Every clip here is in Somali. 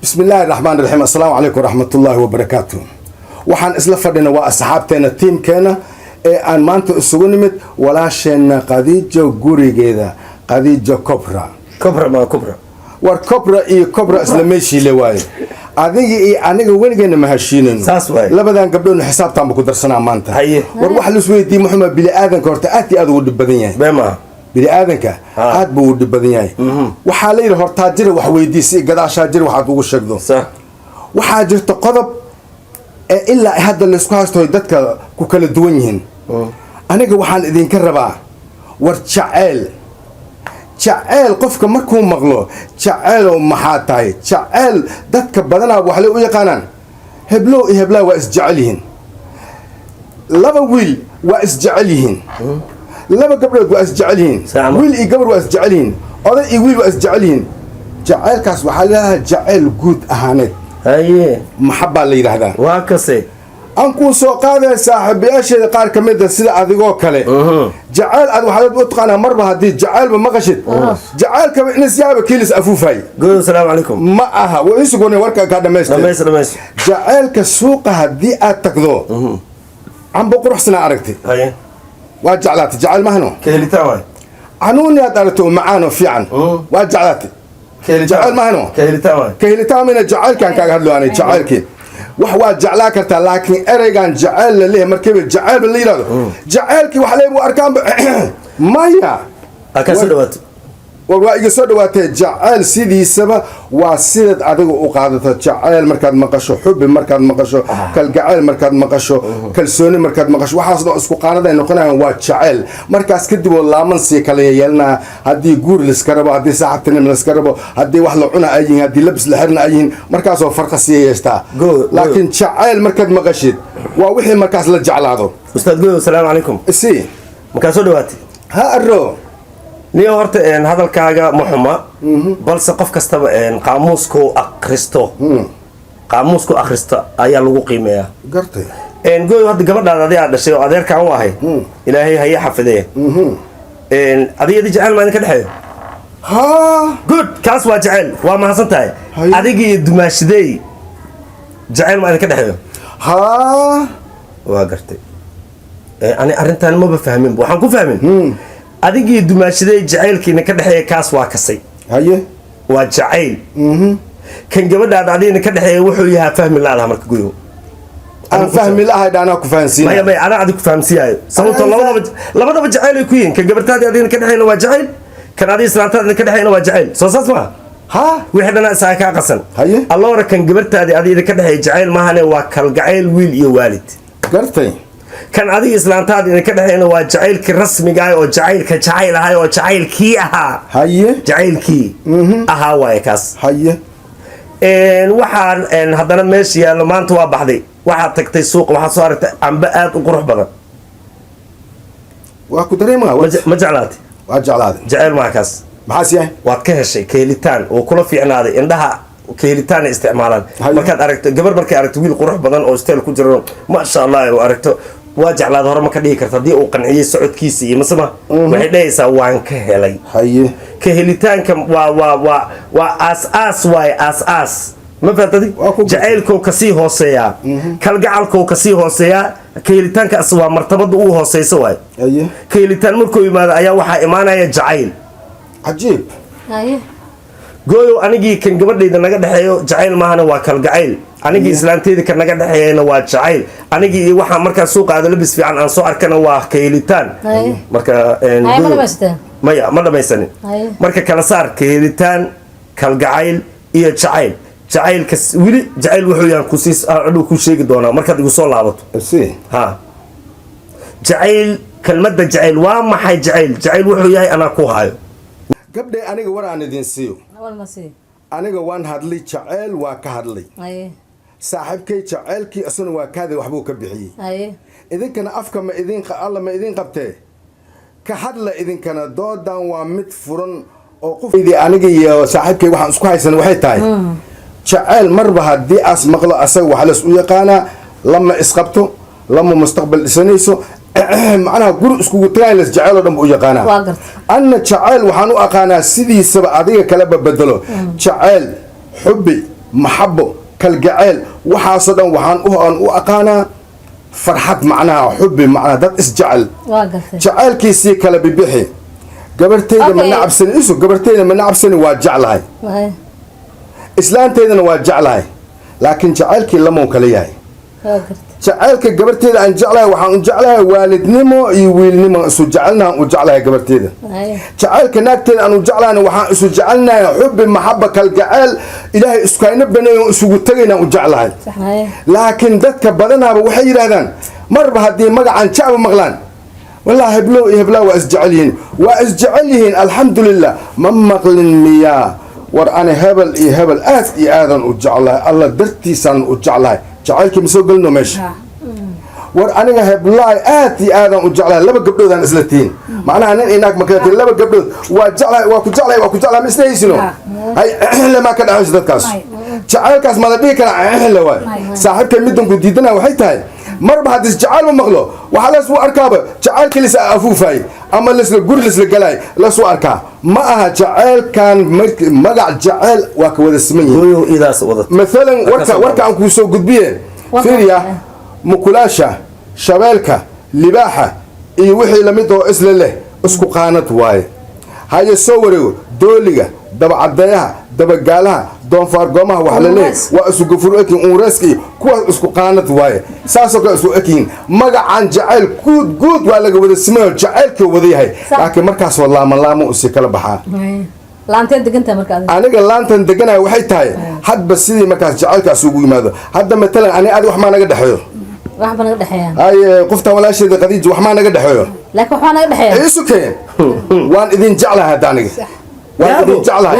بسم الله الرحمن الرحيم. السلام عليكم ورحمة الله وبركاته. وحن إسلافنا وأصحابتنا تيم كنا أن ما أنتوا السجونمت ولا شيء قديجة وجوري كذا قديجة كبرى ما كبرى والكبرى كبرى إسلاميشي لواي أنا وين جينا مهشينن لا بدنا قبلنا حساب تام بقدر سنة ما أنت وروح لسويتي محمد بلي آذن كرتأتي أذود البدنيا بما بني آذنك عاد بود بدنياي وحالي له تاجر وحويدي سي قداش تاجر وحد ugu sheegdo صح waxa jirta qodob illa hadda la isku haysto dadka ku kala duwan yihiin aniga waxaan idin ka rabaa war jacayl qofka markuu maqlo jacayl oo maxaa tahay jacayl dadka badanaa wax la u yaqaanaan heblo iyo hebla waa isjecelihiin laba wiil waa isjecelihiin laba gabdhood waa isjecelyihiin wiil iyo gabar waa isjecelyihiin oday iyo wiil waa isjecelyihiin jacaylkaas waxaa leedahay jacayl guud ahaaneed haye maxabbaa la yidhaahdaa waa kase aan kuu soo qaadaya saaxiibayaasheeda qaar ka mid a sida adigoo kale jacayl aad waxaad u taqaanaa marba haddii jacaylba maqashid jacaylkaba inisyaaba kiilis afuufay good asalaamu calaykum ma aha waa isugone warkaa kaa dhamaystir jacaylka suuqa haddii aad tagdo canbo quruxsanaa aragtay haye واجعلات جعل مهنو كهلتاوي عنوني أدارته معانو في عن واجعلات جعل مهنو كهلتاوي من الجعل كان كهلو أنا جعل كي وحوا جعلك لكن أرجع جعل اللي مركب الجعل اللي يراد جعلك وحليب وأركان مايا أكسر وقت ويقصد وقت جعل سيدي سبا وسيد أدق وقعدت جعل مركز مقشو حب مركز مقشو كالجعل مركز مقشو كالسوني مركز مقشو وحصل أسكو قاعدة إنه كنا وجعل مركز كده والله من سيكلي يلنا هدي جور لسكربو هدي ساعة تنم لسكربو هدي واحد عنا أيين هدي لبس لحرنا أيين مركز وفرق سياستا لكن جعل مركز مقشد ووحي مركز للجعل هذا أستاذ جو السلام عليكم سي مكاسو دواتي ها الرو niyo horta hadalkaaga muxuma balse qof kastaba qaamuusku akhristo ayaa lagu qiimeeyaa gartay gooy hadda gabadhaada adii aad dhashay oo adeerkaan u ahay ilaahay haya xafidee adigadi jacayl maa idinka dhexeeyo good kaas waa jacayl waa mahadsan tahay adigii dumaashidey jacayl maa idinka dhexeeyo waa gartay ani arrintaan maba fahmin waxaan ku fahmin adigii dumaashaday jacaylkiina ka dhaxeeya kaas waa kasay haye waa jacayl kan gabadhaada adiina ka dhaxeeya wuxuu yahay fahmi laadaha marka guyo aan fahmi lahay dhaana ku fahansiinay may ana adigu fahamsiyayo sababtoo labadaba jacayl ay ku yihiin kan gabadhaada adiina ka dhaxeeyna waa jacayl kan adiga islaantaada ka dhaxeeyna waa jacayl soo saas ma wixii dhana isaa ka qasan haye alloora kan gabadhaada adiina ka dhaxeeya jacayl maahane waa kalgacayl wiil iyo waalid gartay kan adiga islaantaada ka dhaxeeyna waa jacaylkii rasmiga ah oo jacayl ahaa oo jacaylkii ahaa haye jacaylkii ahaa waaye kaas haye waxaan haddana meesha yaallo maanta waa baxday waxaad tagtay suuqa waxaad soo aragtay cambe aad u qurux badan waa ku dareemaa ma jeclaatay waa jeclaaday jacayl maa kaas maxaas yahay waad ka heshay kahelitaan oo kula fiicnaaday indhaha kahelitaan ay isticmaalaan markaad aragto gabar markay aragto wiil qurux badan oo steel ku jiro maasha allah oo aragto waa jeclaada hore ma ka dhigi karta haddii uu qanciyey socodkiisa iyo masema waxay dhahaysaa waan ka helay haye ka helitaanka waa aas waaye aas ma fahamtadi jacaylkoo kasii hooseeyaa kalgacalkoo kasii hooseeyaa ka helitaankaas waa martabada uu hooseysa waaye haye ka helitaan markuu yimaado ayaa waxaa imaanaya jacayl cajiib gooyow anigii kan gabadhayda naga dhexeeyo jacayl maahana waa kalgacayl anigii islaanteeda ka naga dhexeeyana waa jacayl anigii iyo waxaa markaa suuqaada labis fiican aan soo arkana waa ka helitaan marka maya ma dhamaysanin marka kala saar ka helitaan kalgacayl iyo jacayl jacaylka weli jacayl wuxuu yahan ku sheegi doonaa markaad igu soo laabato jacayl kelmadda jacayl waa maxay jacayl wuxuu yahay anaa ku hayo gabdhay aniga war aan idin siiyo aniga waan hadlay jacayl waa ka hadlay saaxiibkay jacaylkii asuna waa kaada waxbuu ka bixiyey idinkana afka alla ma idin qabtee ka hadla idinkana doodan waa mid furan oo qofkii aniga iyo saaxiibkay waxaan isku haysan waxay tahay jacayl marba haddii aas maqlo asaga waxa la isku yaqaanaa lama isqabto lama mustaqbal dhisanayso macnaha guri iskugu tagaan las jacayl oo dhan buu u yaqaanaa anna jacayl waxaan u aqaanaa sidiisaba adiga kaleba bedelo jacayl xubbi maxabo kalgaceel waxaasoo dhan waxaan u aqaanaa farxad macnaha xubbi macnaha dad isjecel jaceylkiisii kala bibixi gabarteyda ma nacabsani isu gabarteyda ma nacabsani waa jeclahay islaanteydana waa jeclahay laakiin jaceylkii lamow kala yahay jaceylka gabarteeda aan jeclahay waxaan u jeclahay waalidnimo iyo wiilnimo isu jecelnahan u jeclahay gabarteeda jaceylka naagteeda aan u jeclahayna waxaan isu jecelnahay xubbi maxaba kalgaceel ilaahay iskayna baneeyo isugu tagaynaan u jeclahay laakiin dadka badanaaba waxay yidhaahdaan marba haddii magacan jacba maqlaan والله هبلو يهبلا واسجعلين واسجعلين الحمد لله ما مقلن ميا ور انا هبل هبل ات اذن وجعلها الله درتي سن وجعلها جعلك مسو قلنا ماشي ور انا هبلا ات اذن وجعلها لبا قبدودان اسلتين معناها ان انك ما كنت لبا قبدود وجعلها وكجعلها مسنيسنو هاي لما كان عايش دكاس جعلكاس ما دبي كان اهلا واي صاحبك مدن كديدنا waxay tahay marba hadis jacaal ma maqlo waxa la soo arkaaba jacaalkii la afuufay ama la soo guri la galay la soo arkaa ma aha jacaalkan magac jacaal waa ka wada siman gooyo idaas wada midalan warka aan ku soo gudbiyeen fiiriya mukulaasha shabeelka libaaxa iyo wixii la mid oo isla leh isku qaanad waaye haye soo wareego dooliga dabacadayaha dabagaalaha doonfaar goomaha wax la leeyahay waa isu gufur ekin uuraski kuwa isku qaanad waaye saasoo kale isu ekin magacan jacayl guud waa laga wada simayo jacaylka wada yahay laakiin markaas waa laamo si kala baxaa laantan deganta markaa aniga laantan deganay waxay tahay hadba sidii markaas jacaylkaas ugu yimaado hadda matalan ani wax ma naga dhaxeeyo wax ma naga dhaxeeyaa ay qofta walaasheeda qadiij wax ma naga dhaxeeyo laakiin wax ma naga dhaxeeyaa isu keen waan idin jeclahay hadaniga وإذن جعلها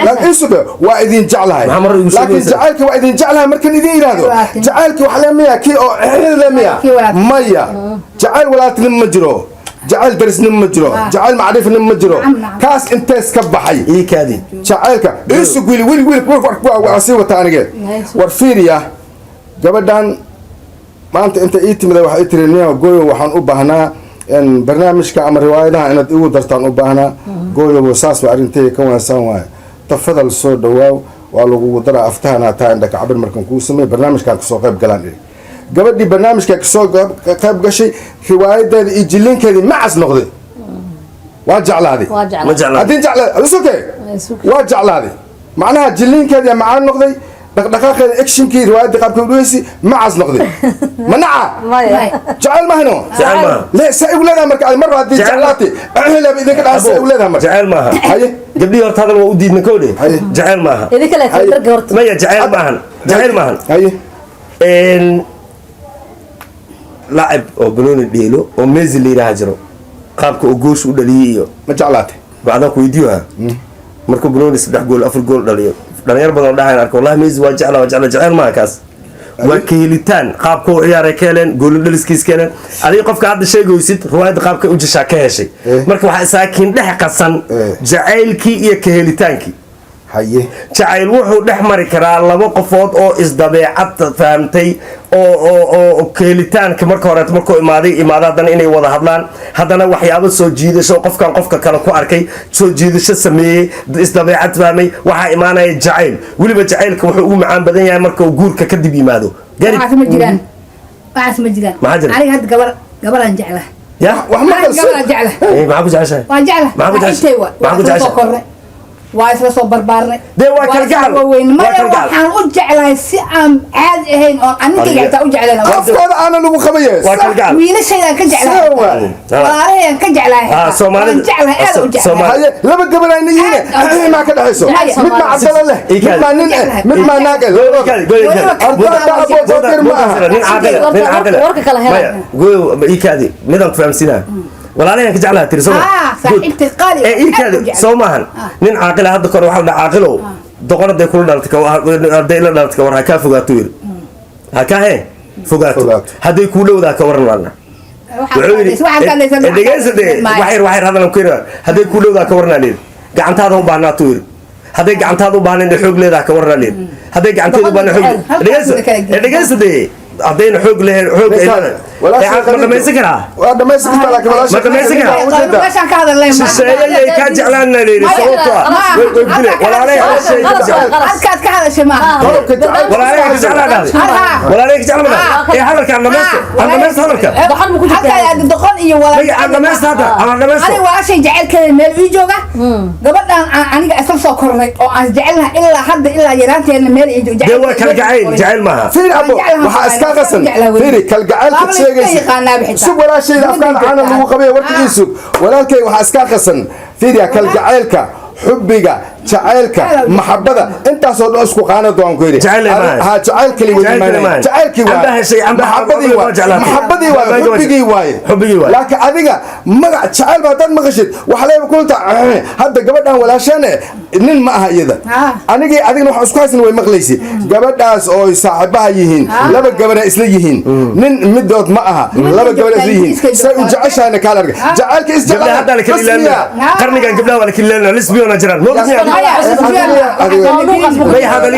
لكن إنسبه وإذن جعلها لكن جعلك وإذن جعلها مركن إذن يرادو جعلك وحلمية كي أو حلمية مية جعل ولا تنمجرو جعل درس نمجرو جعل معرفة نمجرو كاس انت سكبحي إيه كادي جعلك إنسو قولي ويل وعسي وتانيك ورفيريا قبل ما أنت إيتي مذا وحا إيترينيا وقوي وحان أبهنا إن برنامجك أمر روايدها إن تقول درتان أبهنا قوي وساس وعرنتي كون سوا تفضل الصوت دواو ولو درا أفتحنا تا عندك عبر مركن كوسمي برنامج كان كسوق قبل قلاني قبل دي برنامج كان كسوق قبل قشي روايد يجلين كذي معز نقضي واجعل هذه واجعل هذه جعل رسوكي واجعل هذه معناها جلين كذي معان نقضي دقائق اكشن كي روايد قبل كودوسي معز نقضي منعه جعل ما هنا جعل ما لا سأي ولادها مركز مرة هذه جعلاتي أهلا بإذا كده سأي ولادها مركز جعل ماها هاي قبلي ورت هذا ودي نكودي جعل ماها إذا كلا تفرق ورت ما جعل ماهن جعل ماهن هاي إن لاعب أو بنون الديلو أو ميز اللي راجرو قابك أوجوش ودليو ما جعلاتي بعدها كويديوها مركب بنون يسبح جول أفر جول دليو dhalinyar badan dhaxay arko wallahi mees waa jecel ma kaas waa keelitaan qaabka uu ciyaaray keenan gool dhaliskiis keenan adiga qofka hadda sheegaysid ruwaayada qaabka uu jisha ka heshay marka waxa saakiin dhex qasan jacaylkii iyo keelitaankii haye jacayl wuxuu dhex mari karaa laba qofood oo isdabeecad fahamtay oo keelitaanka marka hore markuu imaadaan inay wada hadlaan haddana waxyaabo soo jiidasho qofka kale ku arkay soo jiidasho sameeyay isdabeecad fahmay waxa imaanaya jacayl waliba jacaylka wuxuu ugu macaan badan yahay marka uu guurka kadib yimaado waxaas ma jiraan aniga hadda gabar aan jeclahay ya wax ma gabar aan jeclahay maxaa ku jeceshahay waan jeclahay maxaa ku jeceshahay waa isla soo barbaarinay dee waa kalgacal waxaan u jeclahay si aan caadi ahayn oo aniga xitaa u jeclayn afkooda aanan ugu qabayay waa kalgacal wiilashaydan ka jeclahay walaalahaydan ka jeclahay Soomaalida jeclahay aad u jeclahay haye laba gabar ay yihiin ma ka dhaxayso mid ma cabdala leh mid ma nin mid ma naagay warka kala helay gooyo iikaadi midaan ku fahamsinaa walaalahayaan ka jeclaha tiri soo maahan nin caaqila hadda kore waxaa dhaca caaqilow doqon hadday kula dhalatay la dhalatay war ha kaa fogaato yiri ha kaa hee fogaato hadday kuu dhowdaa ka waran waalna dhegeysade waxyar hadalan ku yiri hadday kuu dhowdaa ka waranaa leedi gacantaada u baahnaato yiri hadday gacantaada u baahnayn xoog leedaha ka waranaa leedi hadday gacanteeda u baahnayn xoog dhegeysade haddayna xoog lehen xoog ma dhamaysan karaa waa dhamaysan kartaa laakiin walaasha ma dhamaysan karaa meeshaan ka hadalnay ma shisheeyay ka jeclaan la leeyahay sababtoo ah way dile walaalay hal shay ka jeclaan halkaad ka hadashay ma qodobka jacayl walaalay ka jeclaan walaalay ka jeclaan ee hadalka dhamaysta hadalka doqon ma ku jirtaa halkaad doqon iyo walaalay aan dhamaysta hada aan dhamaysta ani walaashay jacaylkeeda meel ii jooga gabadhan aniga isla soo kornay oo aan jecelnahay ilaa hadda ilaa yaraanteena meel ii jooga dee waa kala jacayl maaha fiir abo waxaa iska qasan fiiri kalgacaylka sheegaysa sub walaashayda afkaan caana lagu qabay warkiisu walaalkay waxaa iska qasan fiiriya kalgacaylka xubbiga jacaylka maxabada intaasoo dhan isku qaana doon ku yiri ha jacaylkii waa jacaylkii waa maxabadii waa xubbigii waa laakiin adiga magac jacayl baa dad maqashid waxa leeyahay kulta hadda gabadhan walaashane nin ma aha iyada anigii adigna waxa isku haysan way maqlaysi gabadhaas oo saaxiibaha yihiin laba gabadha isla yihiin nin midood ma aha laba gabadha isla yihiin say u jeceshaana kala arag jacaylka is jecel hadda la kala ilaalina qarnigan gabdhaha wala kala ilaalina lesbian jiraan هذا